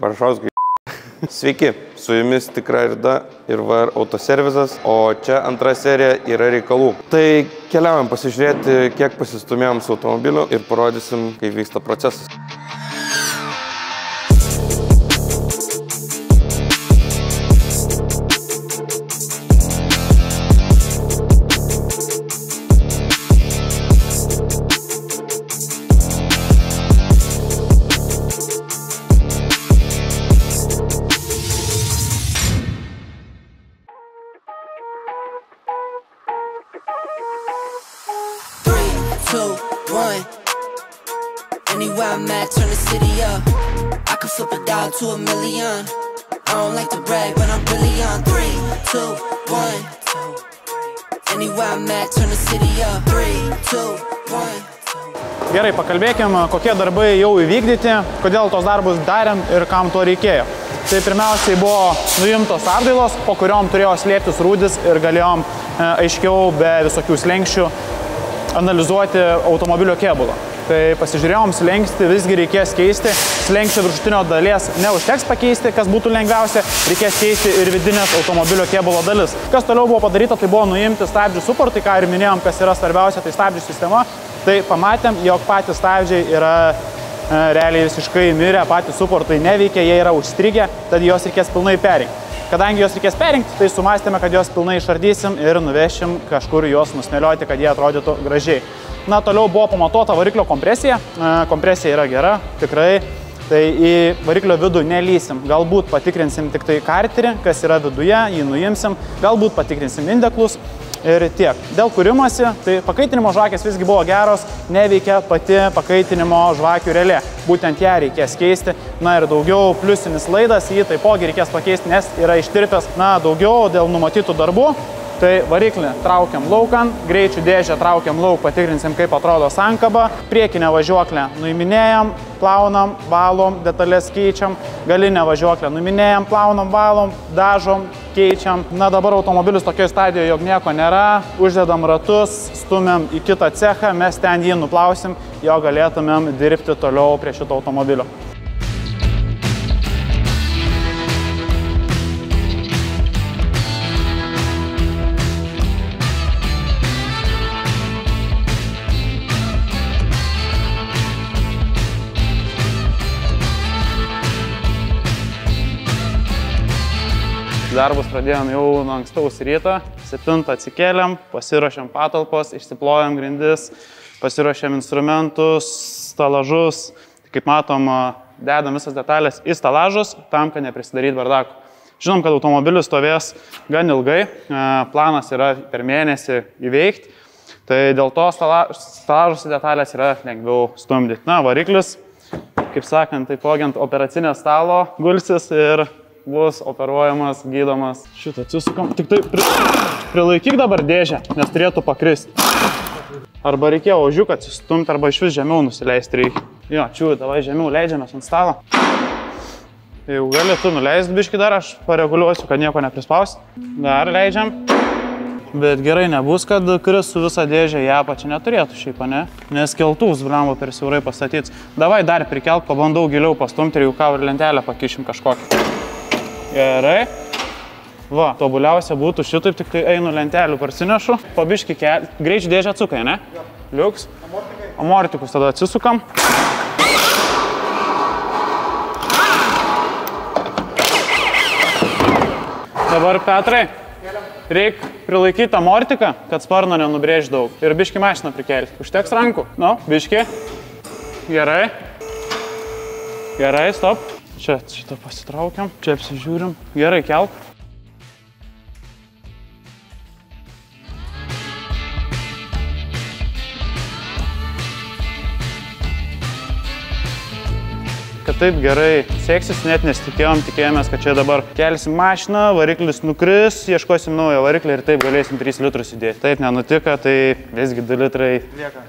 Parašauskai. Sveiki, su jumis Tikra Rida ir VR autoservisas, o čia antra serija yra reikalų. Tai keliaujam pasižiūrėti, kiek pasistumėjom su automobiliu ir parodysim, kaip vyksta procesas. Anywhere I'm at, turn the city up. I can flip it down to $1 million. I don't like to brag, but I'm really on 3, 2, 1. Anywhere I'm at, turn the city up. 3, 2, 1. Gerai, pakalbėkime, kokie darbai jau įvykdyti, kodėl tos darbus darėm ir kam to reikėjo. Tai pirmiausiai buvo nuimtos apdailos, po kuriom turėjo slėptis rūdis ir galėjom aiškiau be visokių slenkščių analizuoti automobilio kėbulą. Tai pasižiūrėjom, slenkstį visgi reikės keisti, slenkščio viršutinio dalies neužteks pakeisti, kas būtų lengviausia, reikės keisti ir vidinės automobilio kėbulo dalis. Kas toliau buvo padaryta, tai buvo nuimti stabdžių suportai, ką ir minėjom, kas yra svarbiausia, tai stabdžių sistema. Tai pamatėm, jog patys stabdžiai yra realiai visiškai mirę, patys suportai neveikia, jie yra užstrigę, tad juos reikės pilnai perinkti. Kadangi juos reikės perinkti, tai sumastėme, kad juos pilnai išardysim ir nuvešim kažkur juos nusmėlioti, kad jie atrodytų gražiai. Na, toliau buvo pamatuota variklio kompresija. Kompresija yra gera, tikrai. Tai į variklio vidų nelysim. Galbūt patikrinsim tik tai karterį, kas yra viduje, jį nuimsim. Galbūt patikrinsim indeklus ir tiek. Dėl kūrimosi, tai pakaitinimo žvakės visgi buvo geros, neveikia pati pakaitinimo žvakių relė. Būtent ją reikės keisti. Na ir daugiau pliusinis laidas, jį taipogi reikės pakeisti, nes yra ištirpęs, na, daugiau dėl numatytų darbų. Tai variklį traukiam laukan, greičių dėžę traukiam lauk, patikrinsim, kaip atrodo sankaba. Priekinę važiuoklę nuiminėjam, plaunam, valom, detalės keičiam. Galinę važiuoklę nuiminėjam, plaunam, valom, dažom, keičiam. Na, dabar automobilis tokioje stadijoje, jog nieko nėra. Uždedam ratus, stumiam į kitą cechą, mes ten jį nuplausim, jo galėtumėm dirbti toliau prie šito automobilio. Darbus pradėjom jau nuo ankstaus ryto, 7 atsikėlėm, pasiruošėm patalpos, išsiplojom grindis, pasiruošėm instrumentus, stalažus. Kaip matom, dedam visas detalės į stalažus, tam, kad neprisidaryt bardakų. Žinom, kad automobilis stovės gan ilgai, planas yra per mėnesį įveikti, tai dėl to stalažus detalės yra lengviau stumdyti. Na, variklis, kaip sakant, taipogi ant operacinio stalo gulsis ir bus operuojamas, gydomas. Šitą atsisukam. Tik tai prilaikyk dabar dėžę, nes turėtų pakristi. Arba reikėjo ožiuką atsistumti, arba iš vis žemiau nusileisti reikia. Jo, čiū, davai žemiau leidžiamės ant stalo. Jeigu gali tu nuleisti biškį dar, aš pareguliuosiu, kad nieko neprispausti. Dar leidžiam. Bet gerai nebus, kad kris su visą dėžę į apačią neturėtų šiaip, ne? Nes keltuvus, blemba, per siaurai pastatyts. Davai dar prikelk, pabandau giliau pastumti ir jau ką ir lentelę pakišim kažkokią. Gerai. Va, tobuliausia būtų šitaip, tik tai einu lentelių parsinešu. Pabiškį greičių dėžę atsukai, ne? Liuks. Amortikus tada atsisukam. Dabar, Petrai, reik prilaikyti amortiką, kad sparno nenubrėž daug. Ir biškį mašiną prikelti. Užteks rankų. Nu, biškį. Gerai. Gerai, stop. Čia šitą pasitraukiam, čia apsižiūrim. Gerai, kelk. Kad taip gerai seksis, net nesitikėjom, tikėjomės, kad čia dabar kelsim mašiną, variklis nukris, ieškosim naujo variklį ir taip galėsim 3 litrus įdėti. Taip nenutika, tai visgi 2 litrai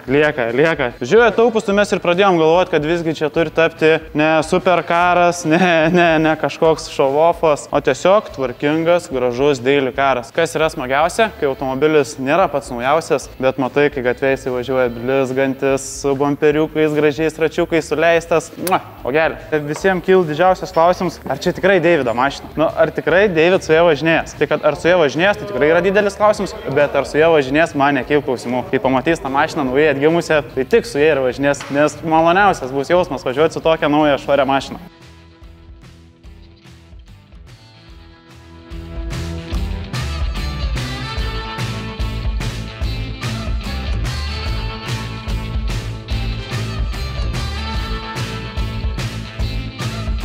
lieka. Žiūrėjau, taupus, tai mes ir pradėjom galvoti, kad visgi čia turi tapti ne superkaras, ne kažkoks show-offas, o tiesiog tvarkingas, gražus daily karas. Kas yra smagiausia, kai automobilis nėra pats naujausias, bet matai, kai gatvėse važiuoja blizgantis, su bumperiukais, gražiais račiukais suleistas, o varželį. Tai visiems kyla didžiausias klausimas, ar čia tikrai Deivido mašina? Nu, ar tikrai Deivid su ja važinės? Tai kad ar su ja važinės, tai tikrai yra didelis klausimas, bet ar su ja važinės, man nekyla klausimų. Kai pamatys tą mašiną naujai atgimusią, tai tik su ja ir važinės, nes maloniausias bus jausmas važiuoti su tokią naują švarią mašiną.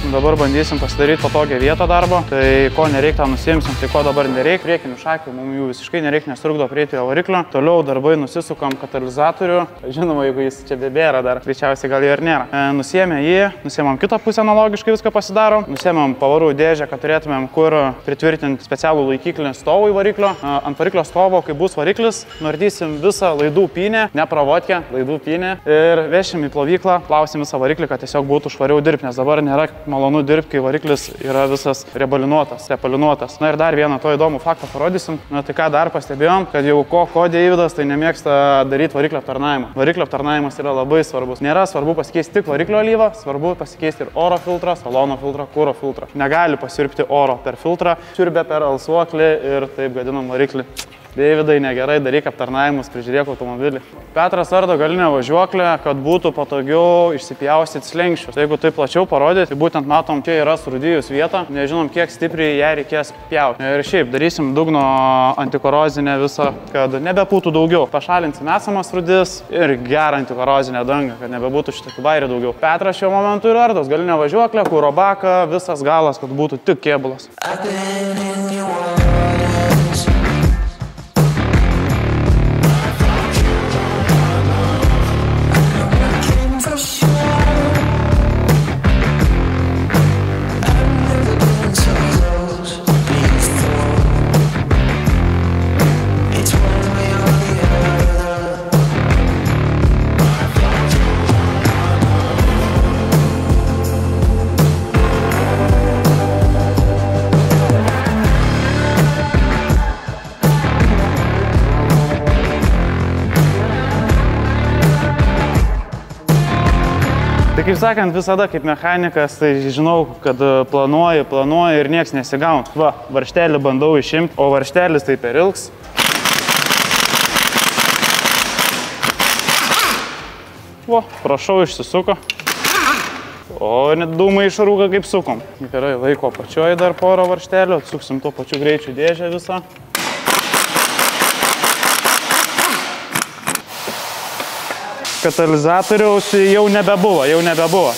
Dabar bandysim pasidaryti patogią vietą darbo, tai ko nereikia, nusiimsim, tai ko dabar nereikia. Priekinių šakių mums jų visiškai nereikia, nes trukdo prieiti prie variklio. Toliau darbai nusisukam katalizatorių. Žinoma, jeigu jis čia bebėra dar, greičiausiai gal jo ir nėra. Nusiėmė jį, nusiėmam kitą pusę analogiškai viską pasidarom. Nusiėmam pavarų dėžę, kad turėtumėm kur pritvirtinti specialų laikiklį stovų į variklio. Ant variklio stovo, kai bus variklis, nuardysim visą laidų pynę, ne pravodkę, laidų pynę ir vešim į plovyklą, plausim visą variklį, kad tiesiog būtų švariau dirbti, nes dabar nėra malonu dirbti, kai variklis yra visas repalinuotas. Na ir dar vieną to įdomų faktą parodysim. Na tai ką dar pastebėjom, kad jau ko Deividas tai nemėgsta daryti variklio aptarnavimą. Variklio aptarnavimas yra labai svarbus. Nėra svarbu pasikeisti tik variklio alyvą, svarbu pasikeisti ir oro filtrą, salono filtrą, kuro filtrą. Negali pasiurbti oro per filtrą, siurbia per alsuoklį ir taip gadinam variklį. Deividai, negerai, daryk aptarnavimus, prižiūrėk automobilį. Petras ardo galinę važiuoklę, kad būtų patogiau išsipjaustyti slenkščius. Jeigu tai plačiau parodyti, tai būtent matom, čia yra surūdijus vieta, nežinom, kiek stipriai ją reikės pjauti. Ir šiaip darysim dugno antikorozinę visą, kad nebepūtų daugiau. Pašalinsim esamas rūdis ir gerą antikorozinę dangą, kad nebebūtų šitokių bairių daugiau. Petras šiuo momentu ir ardos galinę važiuoklę, kuro baką, visas galas, kad būtų tik kėbulas. Tai kaip sakant, visada kaip mechanikas, tai žinau, kad planuoju ir nieks nesigauna. Va, varžtelį bandau išimti, o varžtelis tai per ilgs. Va, prašau, išsisuko. O net dūmai išrūga kaip sukom. Gerai, laiko apačioje dar porą varžtelių, atsuksim tuo pačiu greičiu dėžę visą. Katalizatoriaus jau nebebuvo.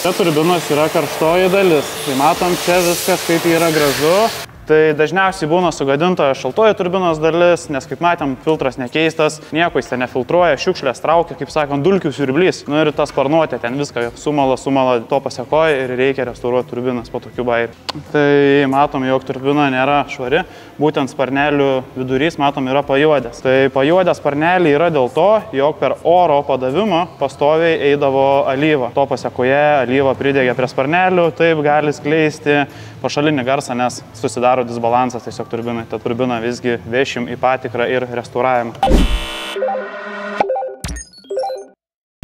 Čia turbinos yra karštoji dalis. Tai matom, čia viskas kaip yra gražu. Tai dažniausiai būna sugadinta šaltoji turbinos dalis, nes kaip matėm, filtras nekeistas, nieko jis ten nefiltruoja, šiukšlės traukia, kaip sakant, dulkių siurblys. Nu ir ta sparnuotė ten viską sumala to pasiekoja ir reikia restauruoti turbinas po tokių bairių. Tai matom, jog turbina nėra švari, būtent sparnelių vidurys, matom, yra pajuodęs. Tai pajuodęs sparnelį yra dėl to, jog per oro padavimą pastoviai eidavo alyva. To pasiekoje alyva pridegė prie sparnelių, taip gali skleisti pašalinį garsą, nes susidaro disbalansas tiesiog turbinai. Ta turbina visgi vešim į patikrą ir restauravimą.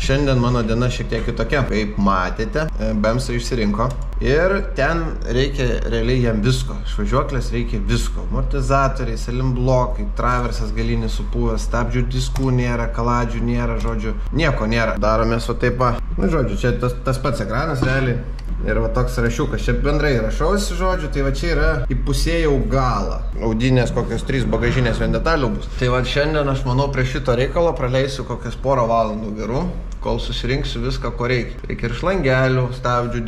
Šiandien mano diena šiek tiek kitokia, kaip matėte, Bemsą išsirinko ir ten reikia realiai jam visko, iš važiuoklės reikia visko, amortizatoriai, salimblokai, traversas galinis supuvęs, stabdžių diskų nėra, kaladžių nėra, žodžiu, nieko nėra. Daromės o taip, nu žodžiu, čia tas pats ekranas realiai. Ir va toks rašiukas, čia bendrai rašausi žodžiu, tai va čia yra įpusėjau galą. Audinės kokios 3 bagažinės vien detalių bus. Tai va šiandien aš manau prie šito reikalo praleisiu kokias porą valandų gerų, kol susirinksiu viską, ko reikia. Reikia ir šlangelių, stabdžių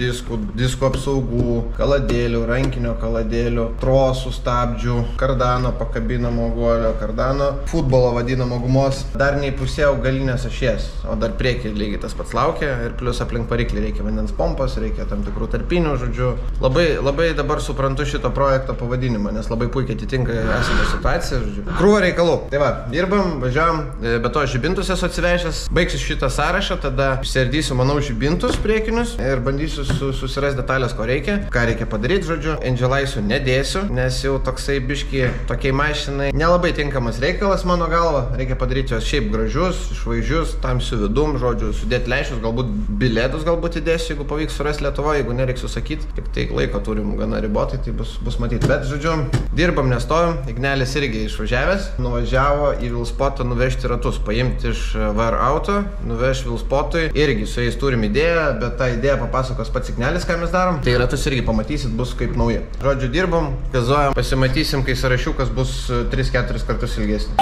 diskų apsaugų, kaladėlių, rankinio kaladėlių, trosų stabdžių, kardano pakabinamo guolio, kardano futbolo vadinamo gumos. Dar neįpusėjau galinės ašies, o dar priekį lygiai tas pats laukia ir plus aplink variklį reikia vandens pompos, reikia tam tikrų tarpinių, žodžiu. Labai dabar suprantu šito projekto pavadinimą, nes labai puikiai atitinka esamą situaciją, žodžiu. Krūva reikalų. Tai va, dirbam, važiavam, be to žibintus esu atsivešęs, baigsiu šitą sąrašą maišą, tada išsiardysiu, manau, žibintus priekinius ir bandysiu susirasti detalės, ko reikia, ką reikia padaryti, žodžiu. Angelaisų nedėsiu, nes jau toksai biški tokiai mašinai nelabai tinkamas reikalas mano galva. Reikia padaryti jos šiaip gražius, švaizdžius, tamsiu vidum, žodžiu, sudėti leišius, galbūt bilietus galbūt įdėsiu, jeigu pavyks surasti Lietuvoje, jeigu nereiks susakyti. Tik tai laiko turim gana ribotai, tai bus matyti. Bet, žodžiu, dirbam, nestovim. Ignelis irgi išvažiavęs, nuvažiavo į Vilspotą nuvežti ratus, paimti iš VAR auto, nuvežti Vilspotui. Irgi su jais turim idėją, bet tą idėją papasakos pats Ignelis, ką mes darom. Tai ratus irgi pamatysit, bus kaip nauja. Žodžiu, dirbam, gazuojam, pasimatysim, kai sąrašiukas bus 3-4 kartus ilgesnis.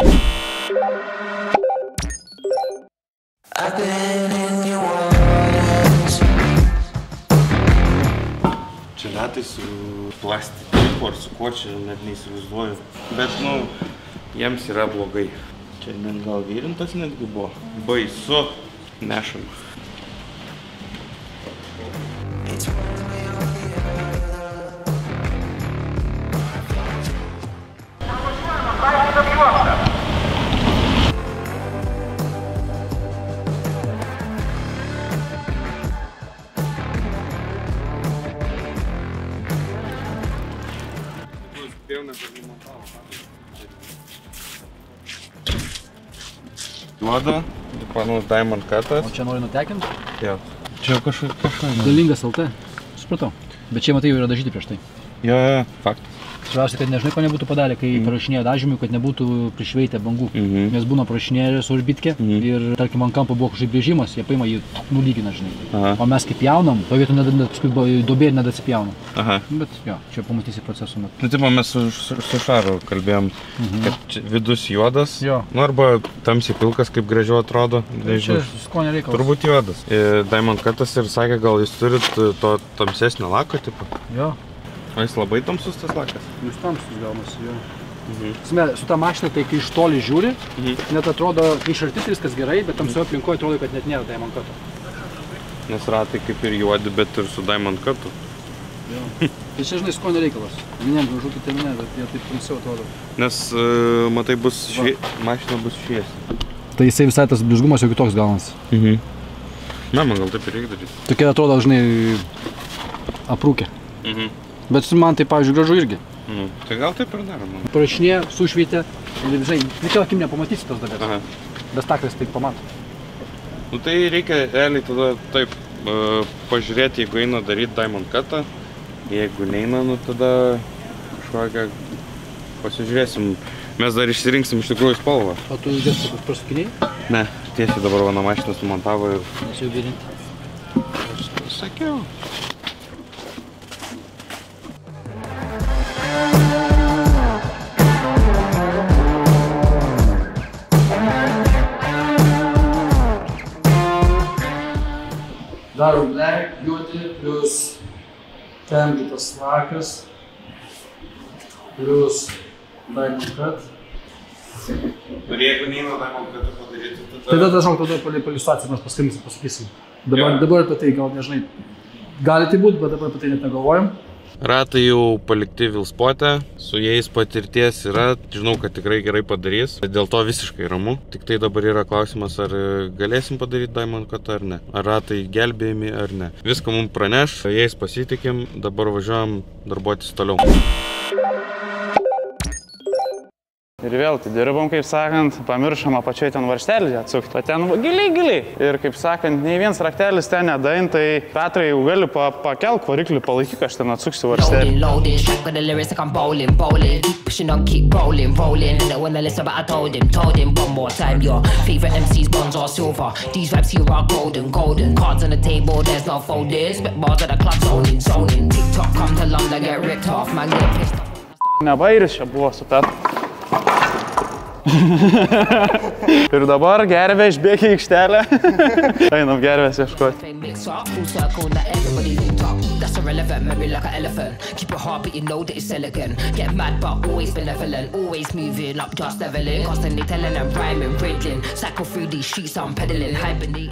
Čia ratai su plastiku ar su kuo čia net neįsivaizduoju. Bet, nu, jiems yra blogai. Čia net gal vyrintas netgi buvo. Baisu nešam. Juoda, panus Diamond Cutas. O čia nori nutekinti? Jo. Čia kažkas. Dalingas LT. Supratau. Bet čia matai jau yra dažyti prieš tai. Jo, faktas. Svarbiausia, kad nežinai, ko nebūtų padarę, kai parašinėjo dažymui, kad nebūtų prišveitę bangų. Nes būna parašinėjo su užbitke ir, tarkim, ant kampo buvo kažkaip brėžimas, jie paima jį nulygina, žinai. O mes kaip jaunam, to vietų paskui duobė ir nedasipjaunam. Bet jo, čia pamatysi procesų metu. Nu, tipo, mes su Šaru kalbėjom, kad vidus juodas, nu arba tamsiai pilkas, kaip gražiau atrodo. Čia skonio reikalas. Turbūt juodas. Diamond Cutas ir sakė, gal jūs turit to tamsesnio lako, tipo? Jo. O jis labai tamsus tas lakas? Jis tamsus gaunasi, jo. Su ta mašina, tai kai iš toli žiūri, net atrodo, kai iš arti viskas gerai, bet tamsioje aplinkoje atrodo, kad net nėra Diamond Cuto. Nes ratai kaip ir juodi, bet ir su Diamond Cutu. Jo. Tai čia, žinai, skonio reikalas. Vieniem gražu, kitiem ne, bet jie taip tamsiau atrodo. Nes, matai, mašina bus šviesi. Tai jisai visai tas blizgumas jau kitoks gaunasi. Na, man gal taip ir reikia daryti. Tokia atrodo, žinai, aprūkė. Bet man tai, pavyzdžiui, gražu irgi. Tai gal taip ir darom. Parašinė, sušveitė, žinai, nikėl akim nepamatysi tos dalės. Bet staklis taip pamato. Nu tai reikia realiai tada taip pažiūrėti, jeigu eina daryti Diamond Cutą. Jeigu neina, nu tada kažkokią pasižiūrėsim. Mes dar išsirinksim iš tikrųjų spalvą. O tu dėsi, kad prasukiniai? Ne, tiesiai dabar mano mašiną sumontavo ir... Nes jau virinti. Sakiau. Darom black, juodi, plus temdytas lakas, plus Diamond Cut. Ir jeigu neina Diamond Cutą padaryti, tada paliustraciją mes paskambinsim, pasakysim. Dabar apie tai gal nežinai, gali tai būt, bet dabar apie tai net negalvojam. Ratai jau palikti Vilspote, su jais patirties yra, žinau, kad tikrai gerai padarys, dėl to visiškai ramu. Tik tai dabar yra klausimas, ar galėsim padaryti Diamond Cutą ar ne, ar ratai gelbėjami ar ne. Viską mums praneš, jais pasitikim, dabar važiuojam darbuotis toliau. Ir vėl tai dirbom, kaip sakant, pamiršom apačioj ten varžtelį atsukti, o ten giliai. Ir kaip sakant, nei vienas raktelis ten nedain, tai Petrai jau gali pakelk variklį, palaikyk, aš ten atsuksiu varžtelį. Nebairis čia buvo su Petru. Ir dabar gervė išbėgia į aikštelę. Einam gervės ieškoti.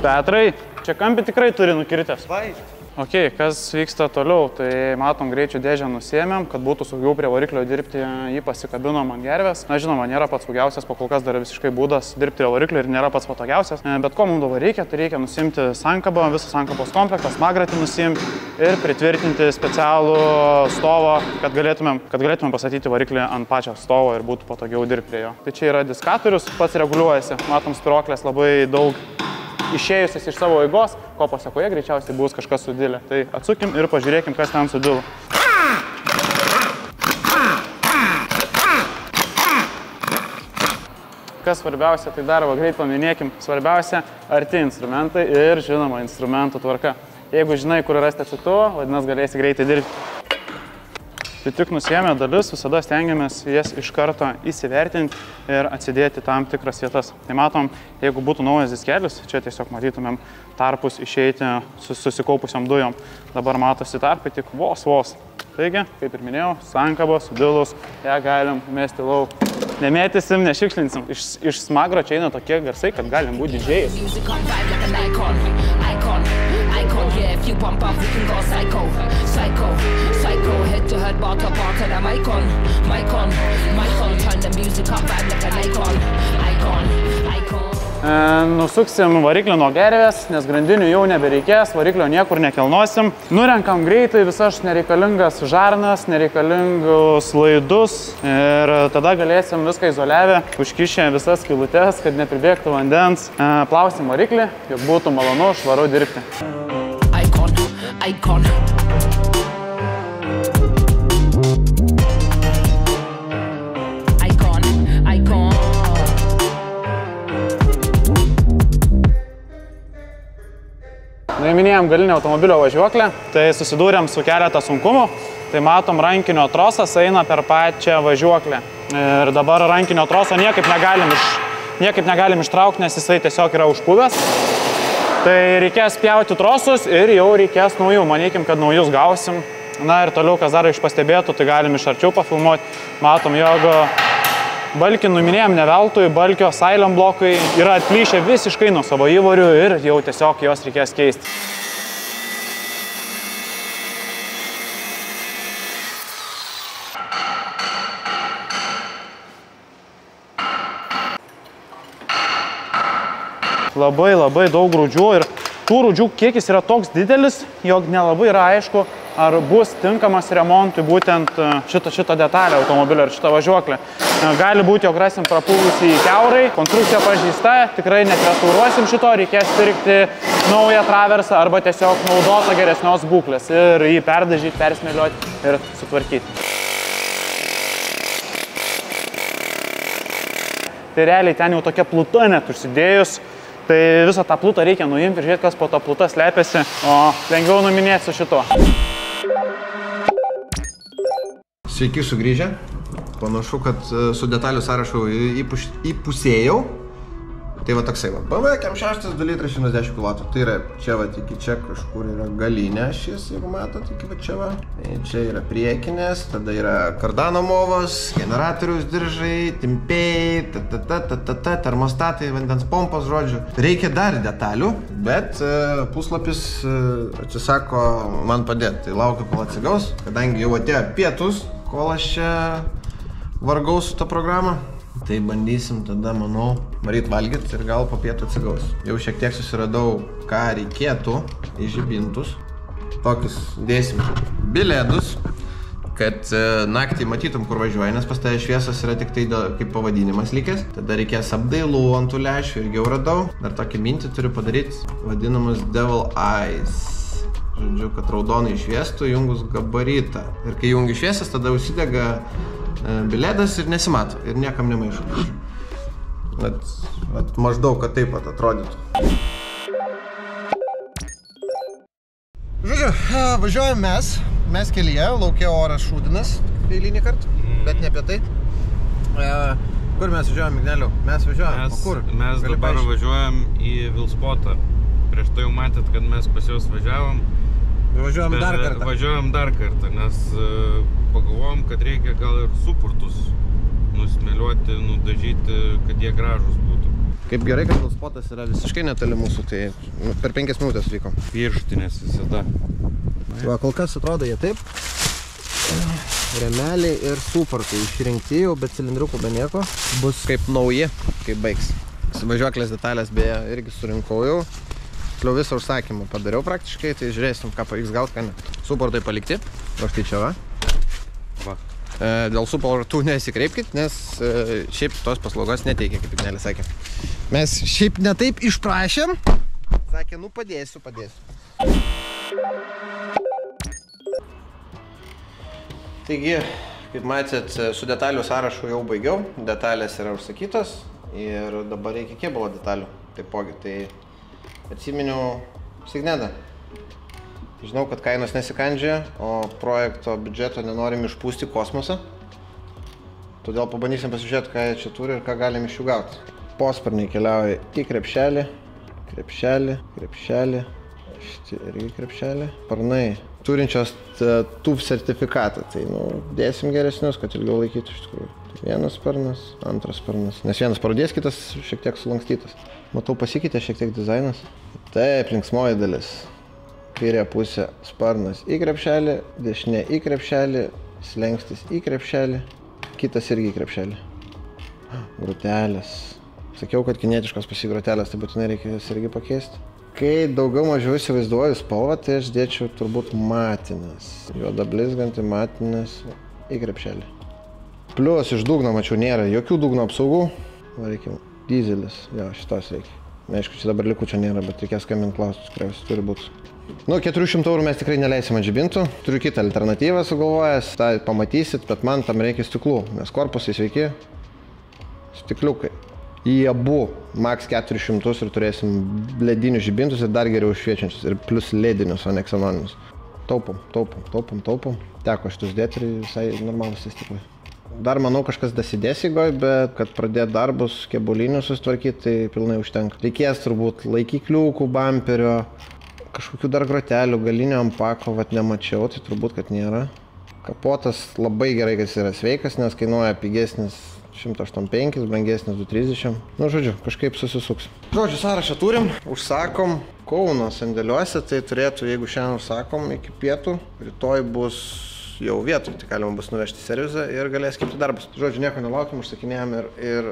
Petrai, čia kampį tikrai turi nukritęs. Ok, kas vyksta toliau, tai matom greičių dėžę nusiėmėm, kad būtų saugiau prie variklio dirbti, jį pasikabinom ant gervės. Na žinoma, nėra pats saugiausias, po kol kas dar visiškai būdas dirbti prie variklio ir nėra pats patogiausias. Bet ko mums dabar reikia, tai reikia nusimti sankabą, visą sankabos komplektą, smagratį nusimti ir pritvirtinti specialų stovą, kad galėtumėm pastatyti variklį ant pačio stovo ir būtų patogiau dirbti prie jo. Tai čia yra diskatorius, pats reguliuojasi, matom spiroklės labai daug išėjusias iš savo eigos, ko pasakoje greičiausiai bus kažkas sudilę. Tai atsukim ir pažiūrėkim, kas ten sudilo. Kas svarbiausia, tai dar greit paminėkim. Svarbiausia, arti instrumentai ir, žinoma, instrumentų tvarka. Jeigu žinai, kur rasti atsuktuvo, vadinasi, galėsi greitai dirbti. Tai tik nusiėmę dalis, visada stengiamės jas iš karto įsivertinti ir atsidėti tam tikras vietas. Tai matom, jeigu būtų naujas diskelis, čia tiesiog matytumėm tarpus išeiti susikaupusiom dujom. Dabar matosi tarpai tik vos. Taigi, kaip ir minėjau, sankaba sudilus, ją galim mesti lauk. Nemėtysim, nešiukšlinsim. Iš smagro čia eina tokie garsai, kad galim būti didžėjais. Yeah, if you bump off, we can go psycho, head to head, bar to the mic on, turn the music up, vibe like an icon. Nusuksim variklį nuo gervės, nes grandinių jau nebereikės, variklio niekur nekelnosim. Nurenkam greitai visas nereikalingas žarnas, nereikalingus laidus ir tada galėsim viską izoliavę, užkišę visas skylutes, kad nepribėgtų vandens. Plausim variklį, jog būtų malonu, švaru dirbti. Icon. Nuiminėjom galinę automobilio važiuoklę, tai susidūrėm su keletą sunkumų. Tai matom, rankinio trosas eina per pačią važiuoklę. Ir dabar rankinio troso niekaip negalim ištraukti, nes jisai tiesiog yra užpuvęs. Tai reikės pjauti trosus ir jau reikės naujų. Manykim, kad naujus gausim. Na ir toliau, kas dar iš pastebėtų, tai galim iš arčiau pafilmuoti. Matom, jog balkį numinėjom ne veltui, balkio silent blokai yra atplyšę visiškai nuo savo įvorių ir jau tiesiog jos reikės keisti. Labai daug rūdžių ir tų rūdžių kiekis yra toks didelis, jog nelabai yra aišku, ar bus tinkamas remontui būtent šitą detalę automobilio ir šitą važiuoklę. Gali būti, jog rasim prapūlusį kiaurai, konstrukcija pažeista, tikrai netrestauruosim šito, reikės pirkti naują traversą arba tiesiog naudotą geresnios būklės ir jį perdažyti, persmėlioti ir sutvarkyti. Tai realiai ten jau tokia pluta net užsidėjus. Tai visą tą plutą reikia nuimti ir žiūrėti, kas po to plutą slepiasi, o lengviau numinėti su šito. Sveiki sugrįžę. Panašu, kad su detalių sąrašu įpusėjau. Tai va toksai va. BMW M6 2 litrai 110 kW. Tai yra čia va, iki čia kažkur yra galinė šis, jeigu matot, iki va čia va. Čia yra priekinės, tada yra kardano movas, generatorius diržai, timpėjai, termostatai, vandens pompos, žodžiu. Reikia dar detalių, bet puslapis atsisako man padėti. Tai laukiu, kol atsigaus, kadangi jau atėjo pietus, kol aš čia vargau su tą programą. Tai bandysim tada, manau, varyt valgyti ir gal po pietų atsigaus. Jau šiek tiek susiradau, ką reikėtų į žibintus. Tokius dėsim bilėdus, kad naktį matytum, kur važiuoji, nes pas tave šviesos yra tik tai kaip pavadinimas likęs. Tada reikės apdailų ant tų lešių, irgi jau radau. Dar tokį mintį turiu padaryti, vadinamas Devil Eyes. Žodžiu, kad raudonai šviestų, jungus gabaritą. Ir kai jungi šviesas, tada užsidega bilėdas ir nesimato, ir niekam nemaišo. Maždaug, kad taip pat atrodytų. Žodžiu, važiuojam mes kelyje, laukia oras šūdinas, eilinį kartą, bet ne apie tai. Kur mes važiuojam, Migneliau? Mes važiuojam, o kur? Mes dabar važiuojam į Vilspotą. Prieš tai jau matėt, kad mes pas juos važiavom. Važiuojam dar kartą. Važiuojam dar kartą, nes pagalvojom, kad reikia gal ir supurtus nusmėliuoti, nudažyti, kad jie gražus būtų. Kaip gerai, kad spotas yra visiškai netoli mūsų, tai per 5 minutės vyko. Viršutinės visada. Va, kol kas atrodo jie taip. Remeliai ir suportai išrinkti jau, bet cilindriukų be nieko. Bus kaip nauji, kaip baigs. Važiuoklės detalės beje irgi surinkau jau. Toliau visą užsakymą padariau praktiškai, tai žiūrėsim, ką pavyks gauti, ką ne. Suportai palikti, o štai čia va. Dėl suportų nesikreipkit, nes šiaip tos paslaugos neteikia, kaip Ignelė sakė. Mes šiaip netaip išprašėm. Sakė, nu padėsiu. Taigi, kaip matėt, su detalių sąrašu jau baigiau, detalės yra užsakytos ir dabar reikia kėbulo detalių. Taipogi, tai atsiminiau Signedą. Žinau, kad kainos nesikandžia, o projekto biudžeto nenorim išpūsti kosmosą. Todėl pabandysim pasižiūrėti, ką jie čia turi ir ką galim iš jų gauti. Posparniai keliauja į krepšelį, štai irgi krepšelį. Parnai turinčios TUV sertifikatą, tai dėsim geresnius, kad ilgiau laikytų iš tikrųjų. Tai vienas sparnas, antras sparnas, nes vienas parodės, kitas šiek tiek sulankstytas. Matau, pasikeitė šiek tiek dizainas. Taip, linksmoji dalis. Kairė pusė sparnas į krepšelį, dešinė į krepšelį, slengstis į krepšelį, kitas irgi į krepšelį. Grotelės. Sakiau, kad kinietiškos pasigrotelės, tai būtinai reikia jas irgi pakeisti. Kai daugiau mažiau įsivaizduoju spalvą, tai aš dėčiau turbūt matinės. Juoda blizganti matinės į krepšelį. Plius iš dugno, mačiau, nėra jokių dugno apsaugų. Reikia dizelis, jo, šitos reikia. Aišku, čia dabar likučio nėra, bet reikės skambinti klausti, tikriausiai turi būti. 400 eurų mes tikrai neleisim ant žibintų. Turiu kitą alternatyvą sugalvojęs, tą pamatysit, bet man tam reikia stiklų, nes korpusai sveiki. Stikliukai. Į abu max 400 ir turėsim ledinius žibintus ir dar geriau šviečiančius. Ir plus ledinius, o ne ksenoninius. Taupom. Teko šitus dėti ir visai normalus stiklai. Dar manau kažkas dasidės įgoj, bet kad pradėt darbus kėbulinius susitvarkyti, tai pilnai užtenka. Reikės turbūt laikikliukų, bamperio, kažkokių dar grotelių, galinio ampako, vat nemačiau, tai turbūt, kad nėra. Kapotas labai gerai, kad jis yra sveikas, nes kainuoja pigesnis 185, brangesnis 230. Nu, žodžiu, kažkaip susisuks. Žodžiu, sąrašą turim, užsakom Kauno sandėliuose, tai turėtų, jeigu šiandien užsakom iki pietų, rytoj bus jau vietoj, tai galima bus nuvežti į servizą ir galės kipti darbus. Žodžiu, nieko nelaukim, užsakinėjom ir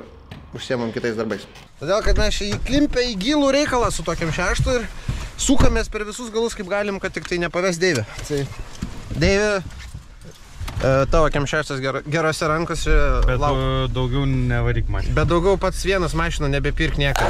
užsiemam kitais darbais. Todėl, kad mes įklimpę į gilų reikalą su tokiam šeštu ir sukamės per visus galus, kaip galim, kad tik tai nepaves Deivė. Tai Deivė, tavo kemšestas gerose rankose. Bet daugiau nevaryk man. Bet daugiau pats vienas mašiną nebepirk nieką.